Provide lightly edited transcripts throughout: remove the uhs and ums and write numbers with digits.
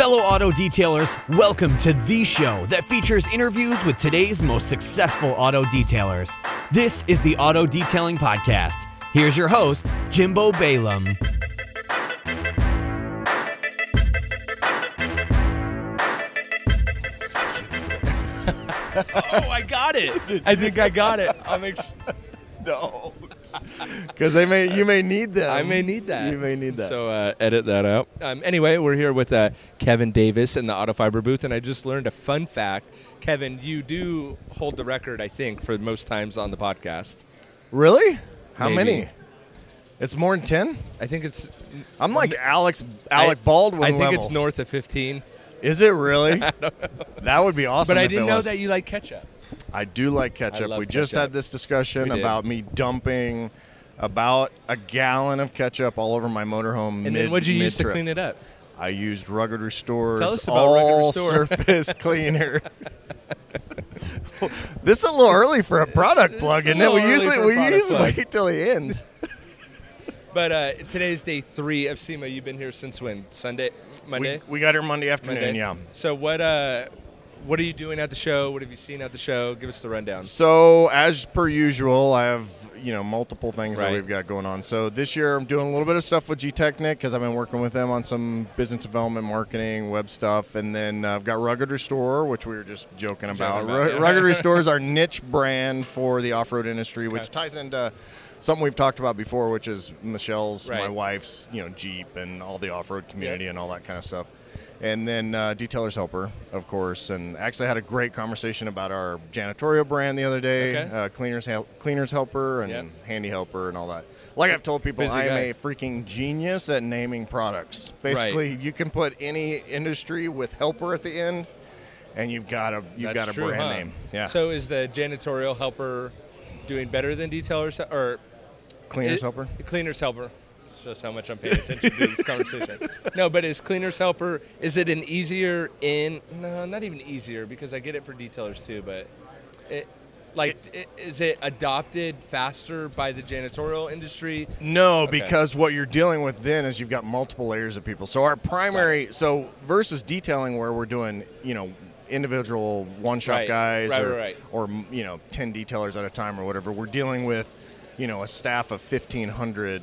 Fellow auto detailers, welcome to the show that features interviews with today's most successful auto detailers. This is the Auto Detailing Podcast. Here's your host, Jimbo Balaam. Oh, I got it. I think I got it. I'll make sure. No. Because you may need them. I may need that. You may need that. So edit that out. Anyway, we're here with Kevin Davis in the Auto Fiber booth, and I just learned a fun fact. Kevin, you do hold the record, I think, for most times on the podcast. Really? How Maybe. many? It's more than 10? I think it's... I'm like Alec Baldwin I think level. it's north of 15. Is it really? I don't know. That would be awesome. But I if didn't it know was. that you like ketchup. I do like ketchup. love We just ketchup. had this discussion We did. about me dumping about a gallon of ketchup all over my motorhome. And then what'd you use to mid-trip. clean it up? I used Rugged Restore's Tell us about Rugged Restore. all-surface cleaner. This is a little early for a product plug, a isn't it? little We early for a usually product plug. wait till the end. But today's day 3 of SEMA. You've been here since when? Sunday? Monday? We got here Monday afternoon, Monday? yeah. So what are you doing at the show? What have you seen at the show? Give us the rundown. So as per usual, I have multiple things that Right. we've got going on. So this year I'm doing a little bit of stuff with Technic because I've been working with them on some business development, marketing, web stuff, and then I've got Rugged Restore, which we were just joking about. yeah. Rugged Restore is our niche brand for the off-road industry, which Okay. ties into something we've talked about before, which is Michelle's, my Right. wife's, Jeep and all the off-road community and all that kind of stuff. And then Detailer's Helper, of course. And actually had a great conversation about our janitorial brand the other day, Okay. Cleaner's Helper and Yep. Handy Helper and all that. Like I've told people, Busy I am guy. a freaking genius at naming products. Basically, you can put any industry with helper at the end, and you've got a That's true, brand huh? name. Yeah. So is the janitorial helper doing better than Detailer's or Cleaner's Helper. Cleaner's Helper? Shows how much I'm paying attention to this conversation. No, but is Cleaner's Helper, is it an easier no, not even easier because I get it for detailers too, but is it adopted faster by the janitorial industry? No, Okay. because what you're dealing with then is you've got multiple layers of people. So our primary, versus detailing where we're doing, individual one-shop Right. guys Right. or 10 detailers at a time or whatever, we're dealing with, a staff of 1,500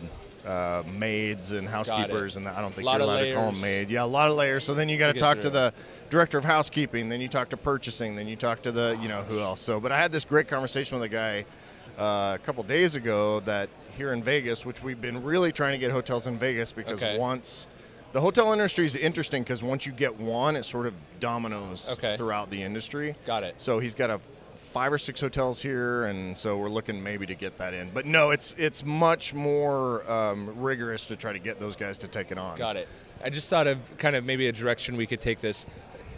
maids and housekeepers, and I don't think Lot you're of allowed to call them layers. maid. Yeah, a lot of layers. So then you got to get talk through to it. the director of housekeeping, then you talk to purchasing, then you talk to the, who else. So, but I had this great conversation with a guy a couple days ago that here in Vegas, which we've been really trying to get hotels in Vegas because Okay. once the hotel industry is interesting because once you get one, it sort of dominoes Okay. throughout the industry. Got it. So he's got 5 or 6 hotels here, and so we're looking maybe to get that in. But no, it's much more rigorous to try to get those guys to take it on. Got it. I just thought of kind of maybe a direction we could take this.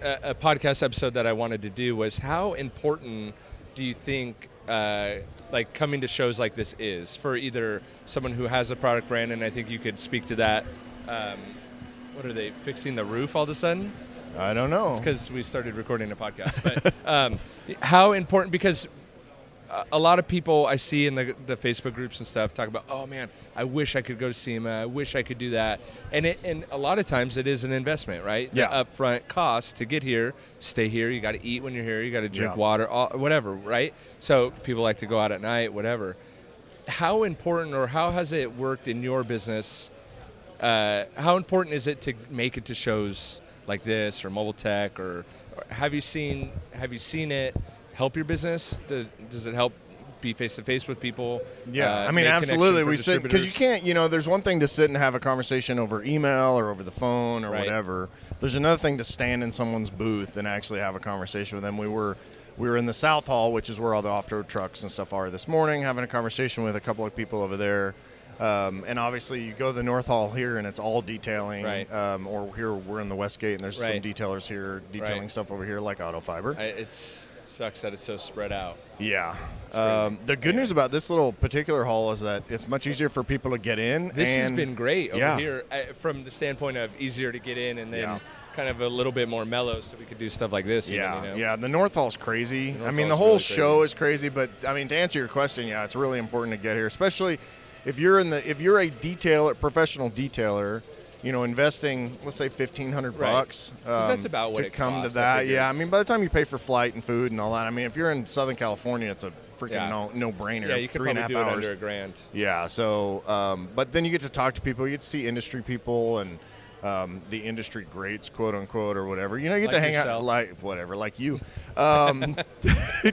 A podcast episode that I wanted to do was how important do you think like coming to shows like this is for either someone who has a product brand, and I think you could speak to that. What are they, fixing the roof all of a sudden? I don't know. It's because we started recording a podcast. But how important, because a lot of people I see in the Facebook groups and stuff talk about, oh man, I wish I could go to SEMA. I wish I could do that. And a lot of times it is an investment, right? Yeah. The upfront cost to get here, stay here. You got to eat when you're here. You got to drink Yeah. water, whatever, right? So people like to go out at night, whatever. How important, or how has it worked in your business? How important is it to make it to shows like this or Mobile Tech, or have you seen it help your business? Does it help be face to face with people? Yeah, I mean, make absolutely. connection for We sit because you distributors? can't. There's one thing to sit and have a conversation over email or over the phone or Right. whatever. There's another thing to stand in someone's booth and actually have a conversation with them. We were in the South Hall, which is where all the off-road trucks and stuff are this morning, having a conversation with a couple of people over there. And obviously, you go to the North Hall here, and it's all detailing. Right. Or here we're in the West Gate, and there's some Right. detailers here detailing Right. stuff over here, like Auto Fiber. It sucks that it's so spread out. Yeah. crazy. The good news about this little particular hall is that it's much easier for people to get in. This has and been great over yeah. here from the standpoint of easier to get in, and then Yeah. kind of a little bit more mellow, so we could do stuff like this. Yeah, even, yeah. The North Hall's crazy. North I mean, the Hall's whole really show crazy. is crazy, but I mean, to answer your question, yeah, it's really important to get here, especially if you're a detailer, professional detailer, investing, let's say $1,500 bucks. That's about what to it come costs, to that. Yeah, I mean, by the time you pay for flight and food and all that, I mean, if you're in Southern California, it's a freaking no-brainer. Yeah, you could probably do it under $1,000. Yeah, so, but then you get to talk to people. You get to see industry people and the industry greats, quote unquote, or whatever. You get to hang out like you.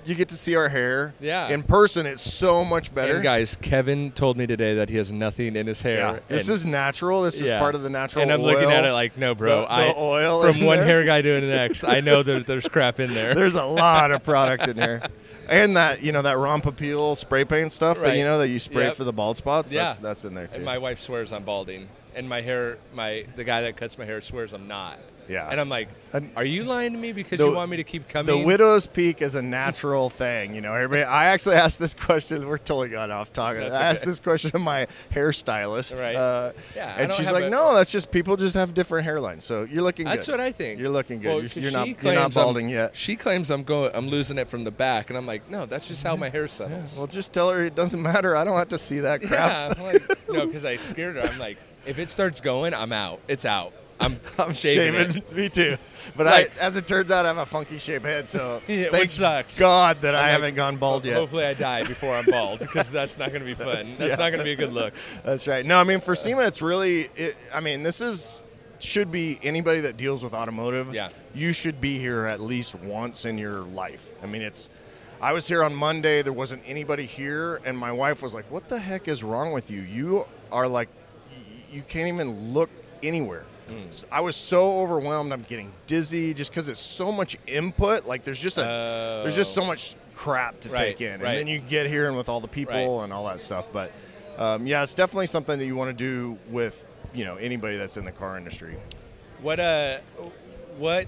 You get to see our hair. Yeah. In person, it's so much better. And guys, Kevin told me today that he has nothing in his hair. Yeah. This is natural. This is part of the natural And I'm oil. looking at it like, no, bro. The oil from one hair guy to the next, I know that there's crap in there. There's a lot of product in there. And that, that Rompapil spray paint stuff that, that you spray for the bald spots, that's in there too. And my wife swears I'm balding. And my hair, the guy that cuts my hair swears I'm not. Yeah. And I'm like, are you lying to me because you want me to keep coming? The widow's peak is a natural thing, Everybody, I actually asked this question. We're totally got off talking. I asked this question to my hairstylist. Right. And she's like, no, that's just people just have different hairlines. So you're looking good. That's what I think. You're looking good. Well, you're not balding yet. She claims I'm losing it from the back, and I'm like, no, that's just how my hair settles. Yeah. Well, just tell her it doesn't matter. I don't have to see that crap. Yeah. I'm like, no, because I scared her. I'm like, if it starts going, I'm out. It's out. I'm shaving it. Me too. But as it turns out, I have a funky shaped head, so which sucks. God that I haven't gone bald yet. Hopefully I die before I'm bald, because that's not going to be fun. That's not going to be a good look. That's right. No, I mean, for SEMA, it's really, should be anybody that deals with automotive. Yeah. You should be here at least once in your life. I mean, I was here on Monday. There wasn't anybody here, and my wife was like, what the heck is wrong with you? You are like, you can't even look anywhere. I was so overwhelmed. I'm getting dizzy just because it's so much input. Like there's just so much crap to take in, and then you get here and with all the people and all that stuff. But it's definitely something that you want to do with anybody that's in the car industry. What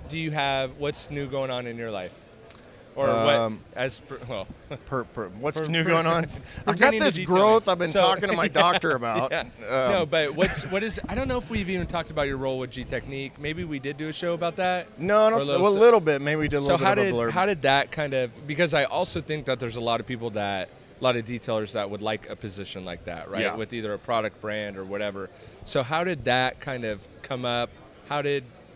do you have? What's new going on in your life? Or what's new going on? I've got this growth I've been talking to my doctor about. Yeah. No, but what is? I don't know if we've even talked about your role with G-Technique. Maybe we did do a show about that. No, a little bit. Maybe we did a little bit of a blurb. How did that kind of? Because I also think that there's a lot of detailers that would like a position like that, right? Yeah. With either a product brand or whatever. So how did that kind of come up?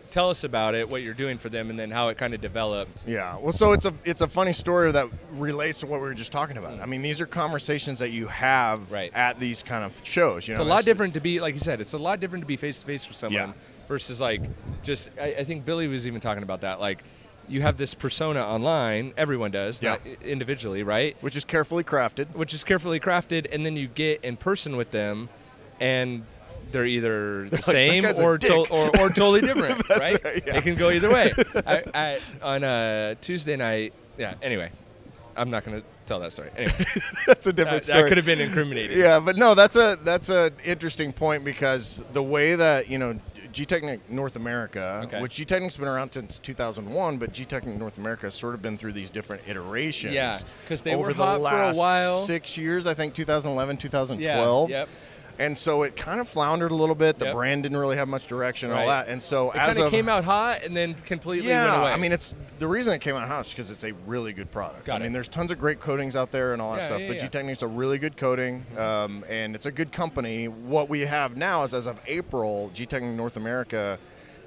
Tell us about it, what you're doing for them, and then how it kind of developed. Yeah, well, so it's a funny story that relates to what we were just talking about. I mean, these are conversations that you have at these kind of shows. It's a lot different to be, like you said, it's a lot different to be face-to-face with someone versus like just, I think Billy was even talking about that. Like, you have this persona online, everyone does, not individually, right? Which is carefully crafted. And then you get in person with them, and they're either the same or totally different, right? Yeah. It can go either way. On Tuesday night, anyway, I'm not going to tell that story. Anyway, that's a different story. That could have been incriminating. Yeah, but no, that's an interesting point, because the way that, G-Technic North America, which G-Technic's been around since 2001, but G-Technic North America has sort of been through these different iterations. Yeah, because they over were hot the last for a while. 6 years, I think 2011, 2012. Yeah, yep. And so it kind of floundered a little bit. The brand didn't really have much direction and all that. And so it kind of came out hot and then completely went away. I mean, the reason it came out hot is because it's a really good product. I mean, there's tons of great coatings out there and all that stuff, but G-Technic's a really good coating, and it's a good company. What we have now is, as of April, G-Technic North America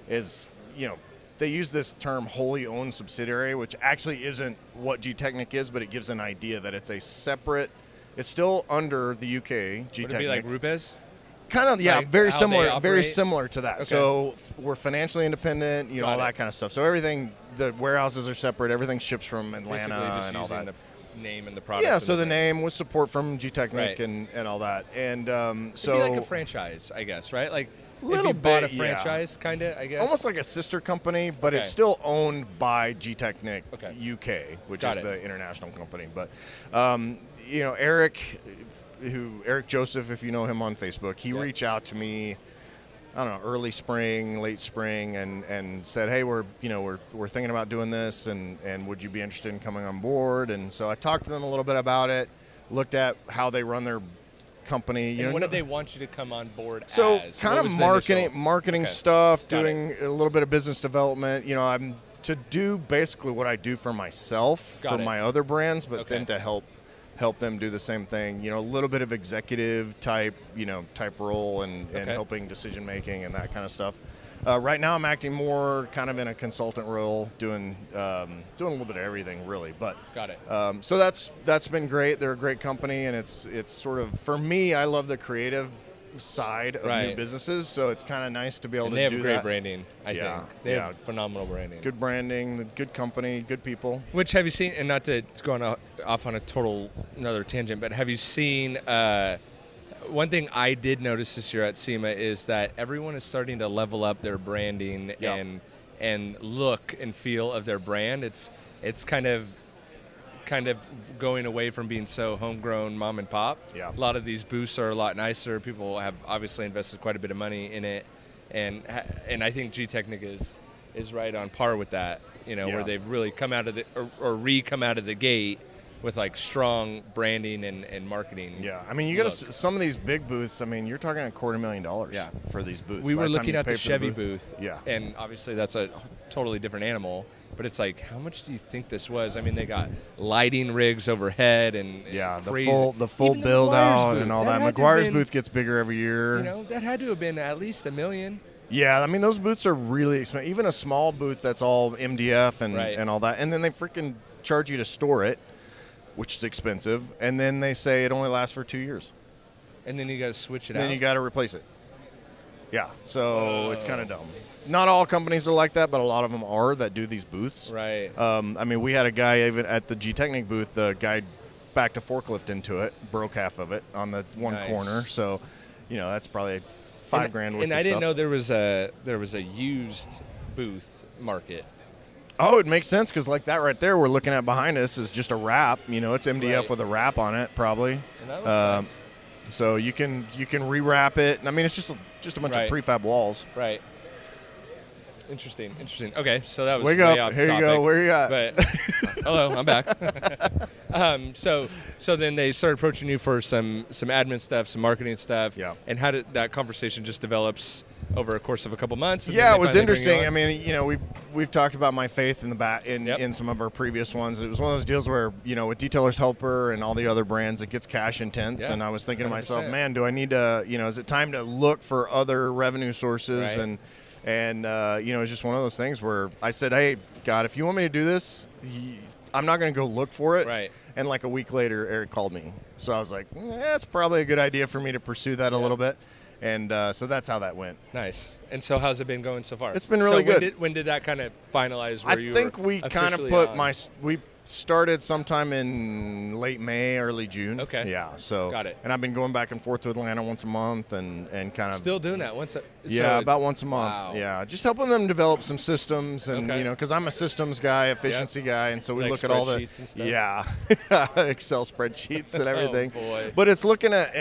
is, they use this term wholly owned subsidiary, which actually isn't what G-Technic is, but it gives an idea that it's a separate. It's still under the UK, G-Technic. Would it be like Rupes? Kind of, yeah, like very similar to that. Okay. So we're financially independent, all that kind of stuff. So everything, the warehouses are separate. Everything ships from Atlanta and all that. The name and the product. Yeah, so the name with support from G-Technic and all that. And so it'd be like a franchise, I guess, right? Like if you bought a franchise, kind of, I guess. Almost like a sister company, but it's still owned by G-Technic UK, which is the international company. But Eric Joseph, if you know him on Facebook, he reached out to me, I don't know, early spring, late spring, and said, hey, we're thinking about doing this, and would you be interested in coming on board? And so I talked to them a little bit about it, looked at how they run their company. And what did they want you to come on board so as? So kind of marketing stuff, doing a little bit of business development. I'm to do basically what I do for myself, for my other brands, but then to help help them do the same thing. A little bit of executive type role and helping decision making and that kind of stuff. Right now, I'm acting more kind of in a consultant role, doing a little bit of everything, really. But got it. So that's been great. They're a great company, and it's sort of, for me, I love the creative side of new businesses, so it's kind of nice to be able to do that. They have great branding, I think. They have phenomenal branding. Good branding, good company, good people. Which have you seen, and not to go off on another tangent, but have you seen, one thing I did notice this year at SEMA is that everyone is starting to level up their branding and look and feel of their brand. It's kind of going away from being so homegrown mom and pop. Yeah. A lot of these booths are a lot nicer. People have obviously invested quite a bit of money in it, and I think Technic is right on par with that. Where they've really come out of come out of the gate with like strong branding and marketing. Yeah, I mean, you got some of these big booths. I mean, you're talking $250,000 for these booths. We were looking at the Chevy booth. Yeah, and obviously that's a totally different animal. But it's like, how much do you think this was? I mean, they got lighting rigs overhead and the full build out and all that. McGuire's booth gets bigger every year. That had to have been at least $1 million. Yeah, I mean, those booths are really expensive. Even a small booth that's all MDF and all that, and then they freaking charge you to store it, which is expensive, and then they say it only lasts for 2 years. And then you got to switch it out. Then you got to replace it. Yeah, so it's kind of dumb. Not all companies are like that, but a lot of them are that do these booths. Right. I mean, we had a guy even at the Technic booth, the guy backed a forklift into it, broke half of it on the one corner. So, that's probably $5,000 worth of stuff. And I didn't know there was a used booth market. Oh, it makes sense because like that right there we're looking at behind us is just a wrap. It's MDF with a wrap on it probably. And that looks nice. So you can rewrap it. I mean, it's just a bunch of prefab walls. Right. Interesting. Okay, so that was Wake way up. off Here topic. you go. Where you at? But hello, I'm back. So then they started approaching you for some admin stuff, some marketing stuff. Yeah. And how did that conversation just develops over a course of a couple months? Yeah, it was interesting. I mean, we've talked about my faith in in some of our previous ones. It was one of those deals where with Detailer's Helper and all the other brands, it gets cash intense. Yeah, and I was thinking 100%. To myself, man, do I need to? Is it time to look for other revenue sources? Right. And it's just one of those things where I said, hey, God, if you want me to do this, I'm not going to go look for it. Right. And like a week later, Eric called me. So I was like, it's probably a good idea for me to pursue that a little bit. And so that's how that went. Nice. And so how's it been going so far? It's been really good. When did that kind of finalize? I think we kind of put we started sometime in late May, early June. Okay. Yeah. So got it. And I've been going back and forth to Atlanta once a month and kind of still doing that once. About once a month. Wow. Yeah. Just helping them develop some systems and because I'm a systems guy, efficiency guy, and so we look at all the and stuff. Excel spreadsheets and everything. Oh boy. But it's looking at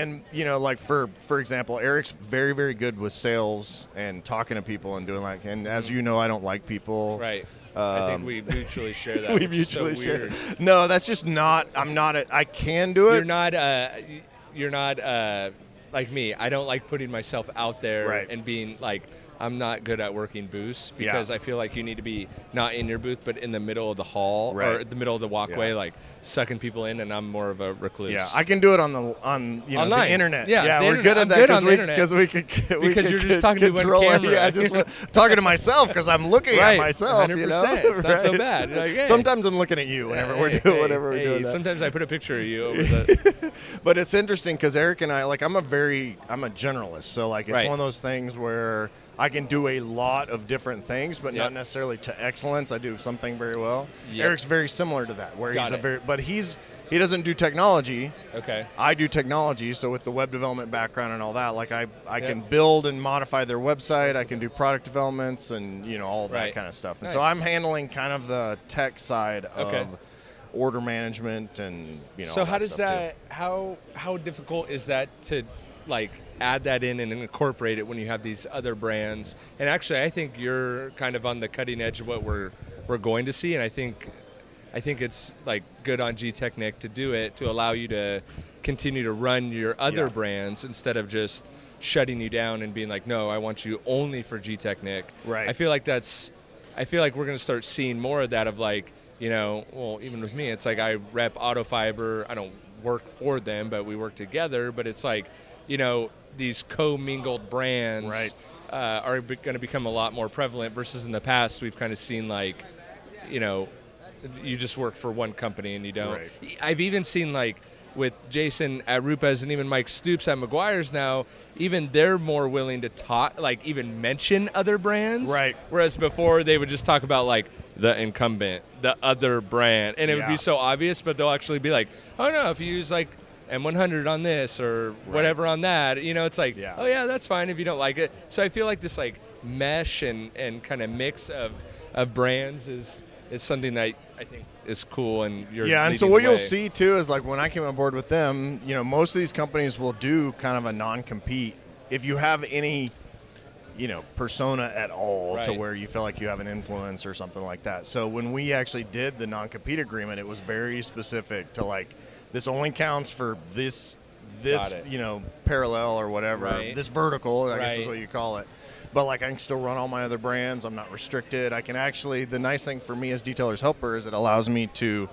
like for example, Eric's very, very good with sales and talking to people and doing and as you know, I don't like people. Right. I think we mutually share that. We mutually share. No, that's just not. I can do it. You're not like me. I don't like putting myself out there and being like, I'm not good at working booths because I feel like you need to be not in your booth, but in the middle of the hall or the middle of the walkway, like sucking people in. And I'm more of a recluse. Yeah, I can do it on the internet. Yeah, we're good at that because you're just talking to one camera. Yeah, just talking to myself because I'm looking at myself. 100%. It's not so bad. Like, hey. Sometimes I'm looking at you whenever we're doing that. Sometimes I put a picture of you over the. But it's interesting because Eric and I, I'm a generalist, so it's one of those things where I can do a lot of different things, but not necessarily to excellence. I do something very well. Yep. Eric's very similar to that, where he doesn't do technology. Okay. I do technology, so with the web development background and all that, I can build and modify their website. I can do product developments and all that kind of stuff. And so I'm handling kind of the tech side of order management and So all how that does stuff that? Too. How difficult is that to add that in and incorporate it when you have these other brands? And actually, I think you're kind of on the cutting edge of what we're going to see, and I think it's good on Technic to do it, to allow you to continue to run your other brands instead of just shutting you down and being like, no, I want you only for Technic. Right. I feel like we're going to start seeing more of that of even with me, it's like I rep auto fiber. I don't work for them, but we work together. But it's like, these co-mingled brands Right. Are going to become a lot more prevalent versus in the past we've kind of seen like, you just work for one company and you don't. Right. I've even seen like with Jason at Rupa's and even Mike Stoops at McGuire's now, even they're more willing to talk, like even mention other brands. Right. Whereas before they would just talk about like the incumbent, the other brand, and it would be so obvious, but they'll actually be like, oh no, if you use like M100 on this or whatever on that, it's like, oh yeah, that's fine if you don't like it. So I feel like this like mesh and kind of mix of brands is something that I think is cool, and you're and so what you'll see too is like when I came on board with them, most of these companies will do kind of a non-compete if you have any persona at all to where you feel like you have an influence or something like that. So when we actually did the non-compete agreement, it was very specific to like, this only counts for this parallel or whatever, this vertical, I guess is what you call it. But like, I can still run all my other brands. I'm not restricted. I can actually, the nice thing for me as Detailer's Helper is it allows me to,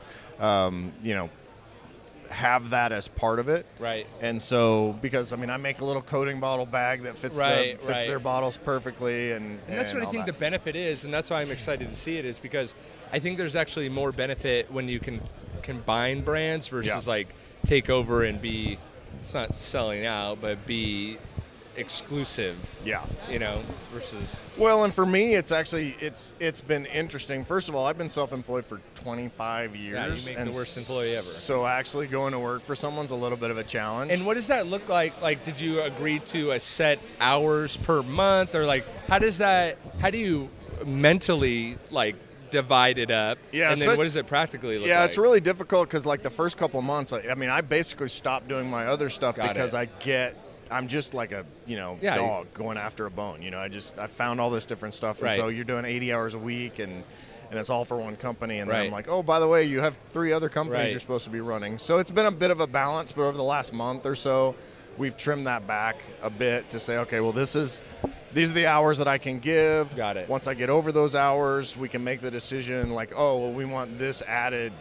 have that as part of it. Right. And so, because I make a little coating bottle bag that fits their bottles perfectly. And that's what I think the benefit is. And that's why I'm excited to see it, is because I think there's actually more benefit when you can combine brands versus like take over and be, it's not selling out, but be exclusive. Versus. Well, and for me, it's actually it's been interesting. First of all, I've been self-employed for 25 years. Yeah, you make the worst employee ever. So actually going to work for someone's a little bit of a challenge. And what does that look like? Like, did you agree to a set hours per month, or like how do you mentally like divide it up? Yeah, and then what does it practically look like? Yeah, it's really difficult because like the first couple of months, I basically stopped doing my other stuff because I'm just like a dog going after a bone. I found all this different stuff, and so you're doing 80 hours a week, and it's all for one company. And then I'm like, oh, by the way, you have 3 other companies you're supposed to be running. So it's been a bit of a balance, but over the last month or so, we've trimmed that back a bit to say, okay, well, these are the hours that I can give. Got it. Once I get over those hours, we can make the decision like, oh, well, we want this added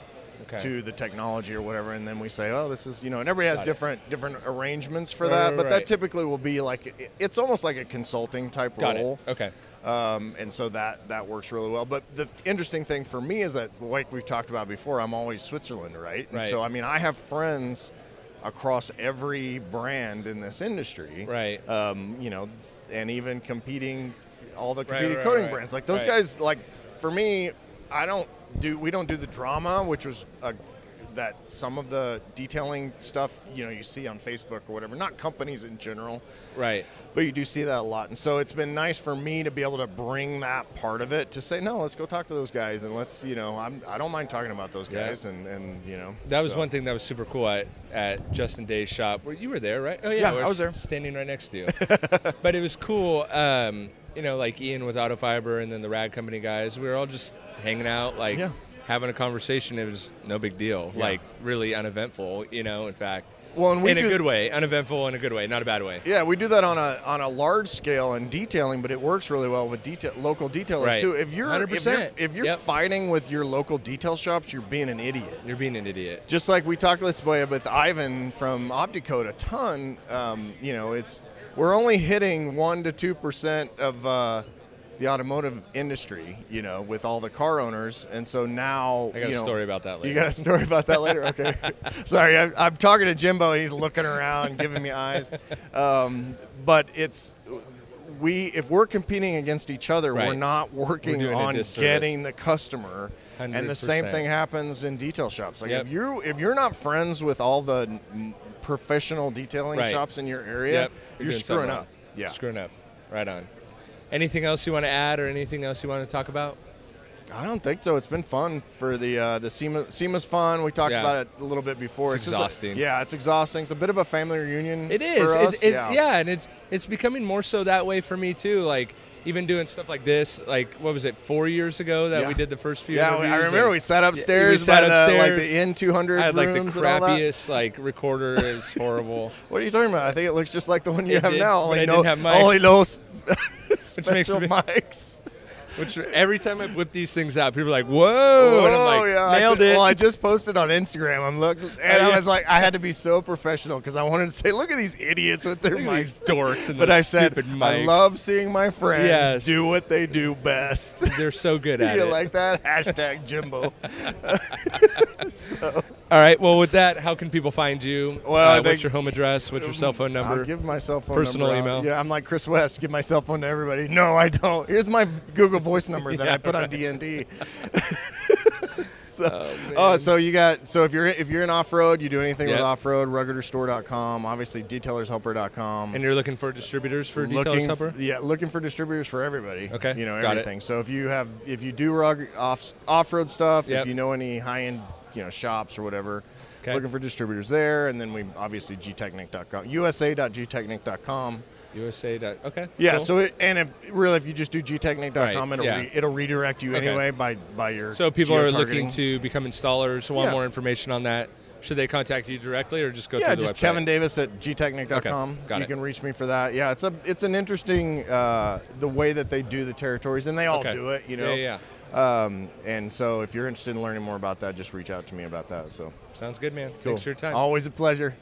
to the technology or whatever, and then we say, oh, this is, and everybody has different arrangements for that, but that typically will be like, it's almost like a consulting type role. Okay. And so that works really well. But the interesting thing for me is that, like we've talked about before, I'm always Switzerland, right? And so, I have friends across every brand in this industry, and even competing, all the competing coating brands. Like those guys, like for me, we don't do the drama, which was that some of the detailing stuff, you see on Facebook or whatever, not companies in general. Right. But you do see that a lot. And so it's been nice for me to be able to bring that part of it to say, no, let's go talk to those guys. And let's, I don't mind talking about those guys. And That was one thing that was super cool at Justin Day's shop. You were there, right? Oh, yeah. I was there. Standing right next to you. But it was cool. Like Ian with Auto Fiber and then the Rad Company guys, we were all just hanging out, having a conversation. It was no big deal, like really uneventful, in fact. Well, and in a good way, uneventful in a good way, not a bad way. Yeah, we do that on a large scale in detailing, but it works really well with local detailers too. If you're 100%. if you're fighting with your local detail shops, you're being an idiot. You're being an idiot. Just like we talked this way with Ivan from Opticode a ton. We're only hitting 1% to 2% of the automotive industry, with all the car owners. And so now I got a story about that later. You got a story about that later? Okay. Sorry, I'm talking to Jimbo and he's looking around, giving me eyes. But if we're competing against each other, we're not working on getting the customer. 100%. And the same thing happens in detail shops. Like if you're not friends with all the professional detailing shops in your area, you're screwing up. Yeah. Screwing up. Right on. Anything else you want to add or anything else you want to talk about? I don't think so. It's been fun for the SEMA. SEMA's fun. We talked about it a little bit before. It's exhausting. It's exhausting. It's a bit of a family reunion. It is. For us. And it's becoming more so that way for me too. Like even doing stuff like this. Like what was it, 4 years ago that we did the first few interviews? I remember we sat upstairs by the N200 I had like the rooms crappiest recorder. It was horrible. What are you talking about? I think it looks just like the one you have now. Only no special mics. Which every time I whip these things out, people are like, "Whoa!" And I'm like, "Nailed it!" Well, I just posted on Instagram. I'm looking, and I was like, I had to be so professional because I wanted to say, "Look at these idiots with their mics, dorks." And but I said, stupid mics. I love seeing my friends Yes. do what they do best. They're so good at You it. like that? Hashtag Jimbo. So. All right. Well, with that, how can people find you? Well, what's your home address? What's your cell phone number? I'll give my cell phone Personal number out. email? Yeah, I'm like Chris West. Give my cell phone to everybody. No, I don't. Here's my Google Voice number that I put on D&D. So if you're in off-road, you do anything with off-road, ruggederstore.com, obviously detailershelper.com. And you're looking for distributors for Detailers Helper? Yeah, looking for distributors for everybody. Okay, got everything. it. So if you do off-road stuff, Yep. if you know any high-end shops or whatever, Okay. looking for distributors there, and then we obviously gtechnic.com, usa.gtechnic.com. Okay. Yeah. Cool. So if you just do gtechnic.com, Right, it'll redirect you Okay. anyway by your. So people are geo-targeting. looking to become installers, want Yeah. more information on that. Should they contact you directly or just go through the just website? Kevin Davis at gtechnic.com. Okay, got you it. can reach me for that. Yeah, it's an interesting the way that they do the territories, and they all do it. Yeah. And so if you're interested in learning more about that, just reach out to me about that. So Sounds good, man. cool. Thanks for your time. Always a pleasure.